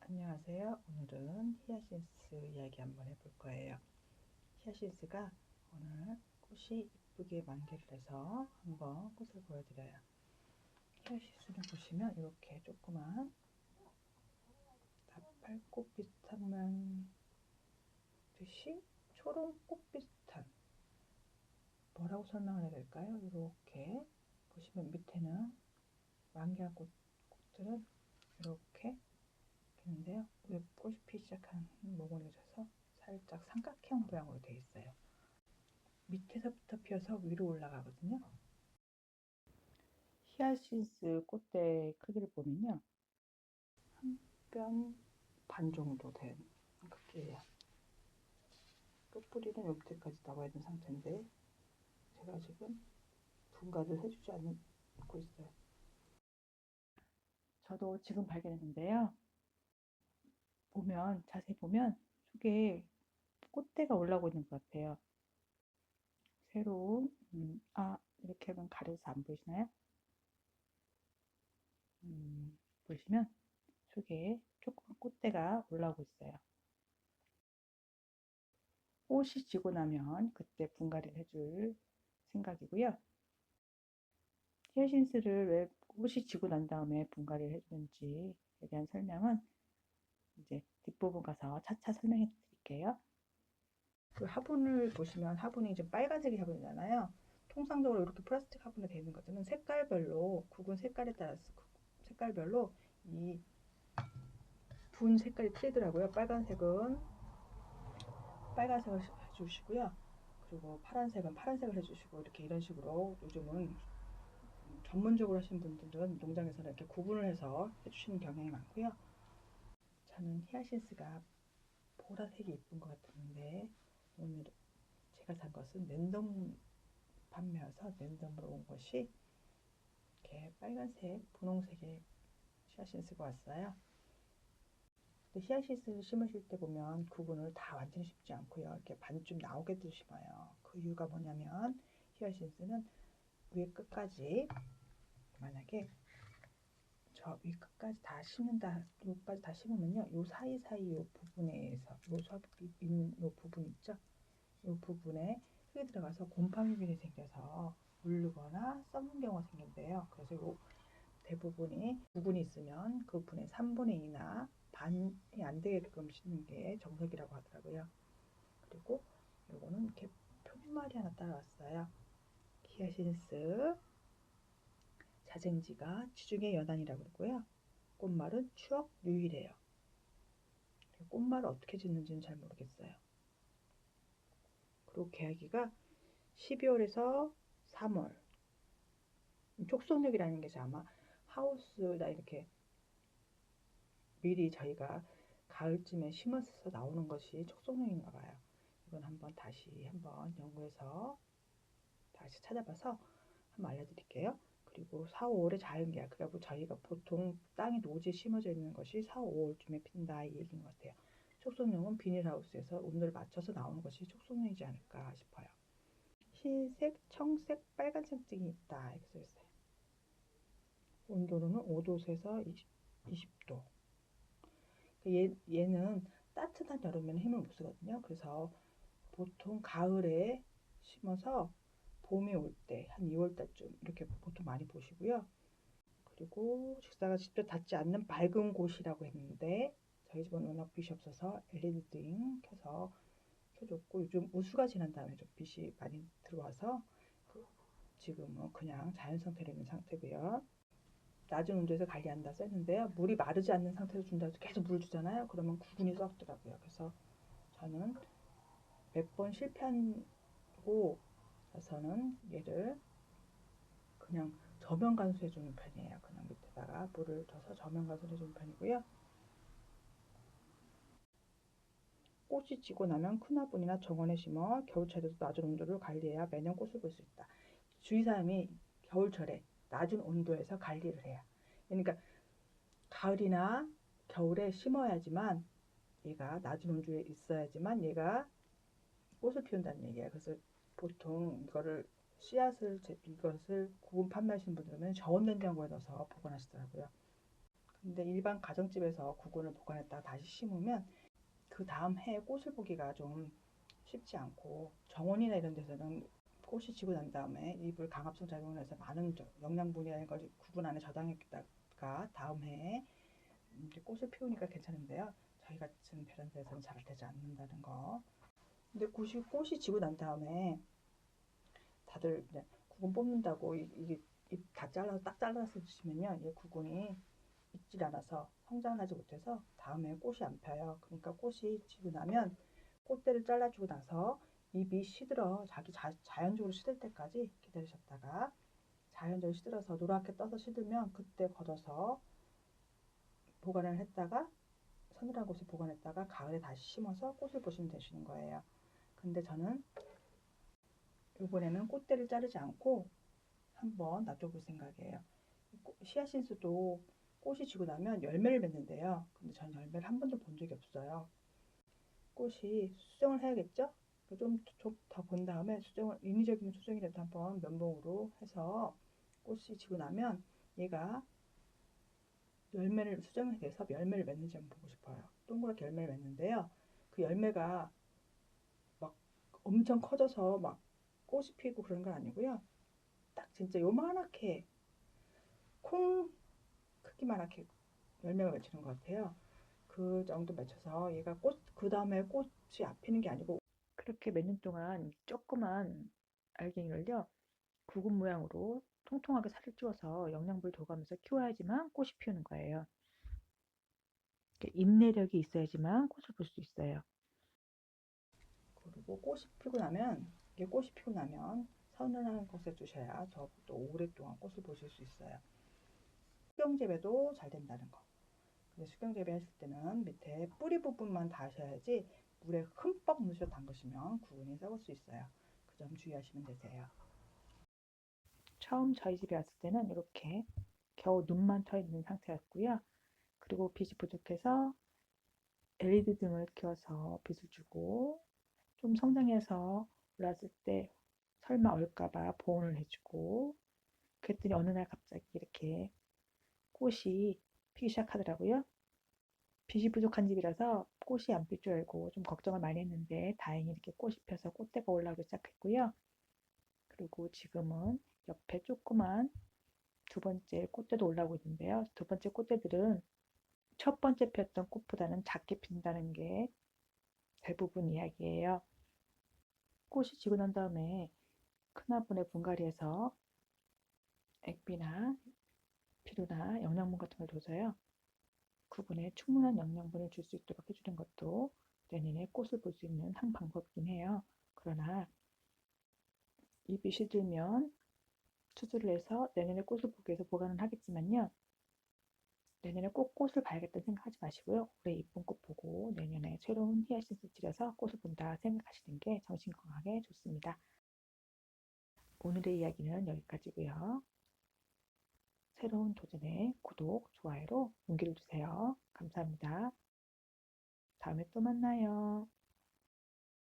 안녕하세요. 오늘은 히아신스 이야기 한번 해볼 거예요. 히아신스가 오늘 꽃이 이쁘게 만개를 해서 한번 꽃을 보여드려요. 히아신스는 보시면 이렇게 조그만 나팔꽃 비슷한 모양 듯이 초롱꽃 비슷한, 뭐라고 설명을 해야 될까요? 이렇게 보시면 밑에는 만개한 꽃들은 이렇게 있는데요. 왜 꽃이 피기 시작한 모근이 져서 살짝 삼각형 모양으로 되어 있어요. 밑에서부터 피어서 위로 올라가거든요. 히아신스 꽃대 크기를 보면요, 한 뼘 반 정도 된 크기예요. 끝뿌리는 여기까지 나와 있는 상태인데 제가 지금 분갈이를 해주지 않고 있어요. 저도 지금 발견했는데요. 자세히 보면 속에 꽃대가 올라오고 있는 것 같아요. 새로운 이렇게 하면 가려서 안 보이시나요? 보시면 속에 조그만 꽃대가 올라오고 있어요. 꽃이 지고 나면 그때 분갈이를 해줄 생각이고요. 히아신스를 왜 꽃이 지고 난 다음에 분갈이를 해주는지에 대한 설명은 이제 뒷부분 가서 차차 설명해 드릴게요. 그 화분을 보시면 화분이 이제 빨간색이 화분이잖아요. 통상적으로 이렇게 플라스틱 화분에 되어 있는 것들은 색깔별로, 굵은 색깔에 따라서 색깔별로 이 분 색깔이 틀리더라고요. 빨간색은 빨간색을 해주시고요. 그리고 파란색은 파란색을 해주시고, 이렇게 이런 식으로 요즘은 전문적으로 하시는 분들은 농장에서는 이렇게 구분을 해서 해주시는 경향이 많고요. 저는 히아신스가 보라색이 예쁜 것 같았는데 오늘 제가 산 것은 랜덤 판매여서 랜덤으로 온 것이 이렇게 빨간색, 분홍색의 히아신스가 왔어요. 근데 히아신스를 심으실 때 보면 구분을 다 완전히 심지 않고요, 이렇게 반쯤 나오게도 심어요. 그 이유가 뭐냐면 히아신스는 위에 끝까지, 만약에 저 위 끝까지 다 심는다, 여기까지 다 심으면요, 요 사이사이 요 부분에서 요 부분 있죠? 요 부분에 흙이 들어가서 곰팡이균이 생겨서 물르거나 썩는 경우가 생긴대요. 그래서 요 대부분이 부분이 있으면 그 분의 3분의 2나 반이 안 되게끔 심는 게 정석이라고 하더라고요. 그리고 요거는 이렇게 표면말이 하나 따라왔어요. 히아신스 자생지가 지중해 연안이라고 그러고요. 꽃말은 추억 유일해요. 꽃말을 어떻게 짓는지는 잘 모르겠어요. 그리고 개화기가 12월에서 3월. 촉성력이라는 게 아마 하우스나 이렇게 미리 저희가 가을쯤에 심어서 나오는 것이 촉성력인가 봐요. 이건 다시 한번 연구해서 다시 찾아봐서 한번 알려드릴게요. 그리고 4, 5월에 자연개화. 그리고 저희가 보통 땅에 노지에 심어져 있는 것이 4, 5월쯤에 핀다, 이 얘기인 것 같아요. 촉성용은 비닐하우스에서 온도를 맞춰서 나오는 것이 촉성용이지 않을까 싶어요. 흰색, 청색, 빨간색 등이 있다, 이렇게 써있어요. 온도로는 5도에서 20도. 얘는 따뜻한 여름에는 힘을 못 쓰거든요. 그래서 보통 가을에 심어서 봄이 올 때, 한 2월 달쯤 이렇게 보통 많이 보시고요. 그리고 식사가 직접 닿지 않는 밝은 곳이라고 했는데 저희 집은 워낙 빛이 없어서 LED 등 켜서 켜줬고, 요즘 우수가 지난 다음에 좀 빛이 많이 들어와서 지금은 그냥 자연 상태로 있는 상태고요. 낮은 온도에서 관리한다 썼는데요, 물이 마르지 않는 상태에서 준다 해서 계속 물 주잖아요. 그러면 구근이 썩더라고요. 그래서 저는 몇 번 실패하고 나서는 얘를 그냥 저면 간수해 주는 편이에요. 그냥 밑에다가 물을 줘서 저면 간수해 주는 편이고요. 꽃이 지고 나면 큰 화분이나 정원에 심어 겨울철에도 낮은 온도를 관리해야 매년 꽃을 볼 수 있다. 주의사항이 겨울철에 낮은 온도에서 관리를 해야. 그러니까 가을이나 겨울에 심어야지만, 얘가 낮은 온도에 있어야지만 얘가 꽃을 피운다는 얘기예요. 그래서 보통 이것을 구분 판매하시는 분들은 저온 냉장고에 넣어서 보관하시더라고요. 근데 일반 가정집에서 구근을 보관했다가 다시 심으면 그 다음 해에 꽃을 보기가 좀 쉽지 않고, 정원이나 이런 데서는 꽃이 지고 난 다음에 잎을 강압성 작용을 해서 많은 영양분이라는 걸 구근 안에 저장했다가 다음 해에 이제 꽃을 피우니까 괜찮은데요. 저희 같은 베란다에서는 잘 되지 않는다는 거. 근데 꽃이 지고 난 다음에 다들 구근 뽑는다고 이게 잎 다 잘라서 딱 잘라서 주시면요, 이 구근이 있질 않아서 성장을 하지 못해서 다음에 꽃이 안 펴요. 그러니까 꽃이 지고 나면 꽃대를 잘라주고 나서 잎이 시들어 자연적으로 시들 때까지 기다리셨다가, 자연적으로 시들어서 노랗게 떠서 시들면 그때 걷어서 보관을 했다가, 서늘한 곳에 보관했다가 가을에 다시 심어서 꽃을 보시면 되시는 거예요. 근데 저는 이번에는 꽃대를 자르지 않고 한번 놔둬볼 생각이에요. 히아신스도 꽃이 지고 나면 열매를 맺는데요. 근데 저는 열매를 한 번도 본 적이 없어요. 꽃이 수정을 해야겠죠? 좀 더 본 다음에 인위적인 수정이라도 한번 면봉으로 해서 꽃이 지고 나면 얘가 열매를 수정이 돼서 열매를 맺는지 한번 보고 싶어요. 동그랗게 열매를 맺는데요. 그 열매가 막 엄청 커져서 막 꽃이 피고 그런 건 아니고요. 딱 진짜 요만하게 콩 크기만하게 열매가 맺히는 것 같아요. 그 정도 맺혀서 얘가 그 다음에 꽃이 안 피는 게 아니고, 그렇게 몇 년 동안 조그만 알갱이를요, 구근 모양으로 통통하게 살을 찌워서 영양분을 줘가면서 키워야지만 꽃이 피우는 거예요. 인내력이 있어야지만 꽃을 볼 수 있어요. 그리고 꽃이 피고 나면 서늘한 곳에 두셔야 또 오랫동안 꽃을 보실 수 있어요. 수경재배도 잘 된다는 거. 근데 수경재배 했을 때는 밑에 뿌리 부분만 다셔야지 물에 흠뻑 넣으셔 담그시면 구근이 썩을 수 있어요. 그 점 주의하시면 되세요. 처음 저희 집에 왔을 때는 이렇게 겨우 눈만 터 있는 상태였고요. 그리고 빛이 부족해서 LED 등을 켜서 빛을 주고, 좀 성장해서 올랐을 때 설마 얼까봐 보온을 해주고, 그랬더니 어느 날 갑자기 이렇게 꽃이 피기 시작하더라고요. 빛이 부족한 집이라서 꽃이 안 필 줄 알고 좀 걱정을 많이 했는데 다행히 이렇게 꽃이 펴서 꽃대가 올라오기 시작했고요. 그리고 지금은 옆에 조그만 두 번째 꽃대도 올라오고 있는데요. 두 번째 꽃대들은 첫 번째 폈던 꽃보다는 작게 핀다는 게 대부분 이야기예요. 꽃이 지고 난 다음에 큰화분의 분갈이에서 액비나 비료나 영양분 같은 걸 줘서요, 구분에 충분한 영양분을 줄 수 있도록 해주는 것도 내년에 꽃을 볼 수 있는 한 방법이긴 해요. 그러나 잎이 시들면 수술을 해서 내년에 꽃을 보기 위해서 보관을 하겠지만요, 내년에 꼭 꽃을 봐야겠다는 생각하지 마시고요. 올해 이쁜 꽃 보고 내년에 새로운 히아신스 들여서 꽃을 본다 생각하시는 게 정신 건강에 좋습니다. 오늘의 이야기는 여기까지고요. 새로운 도전에 구독, 좋아요로 용기를 주세요. 감사합니다. 다음에 또 만나요.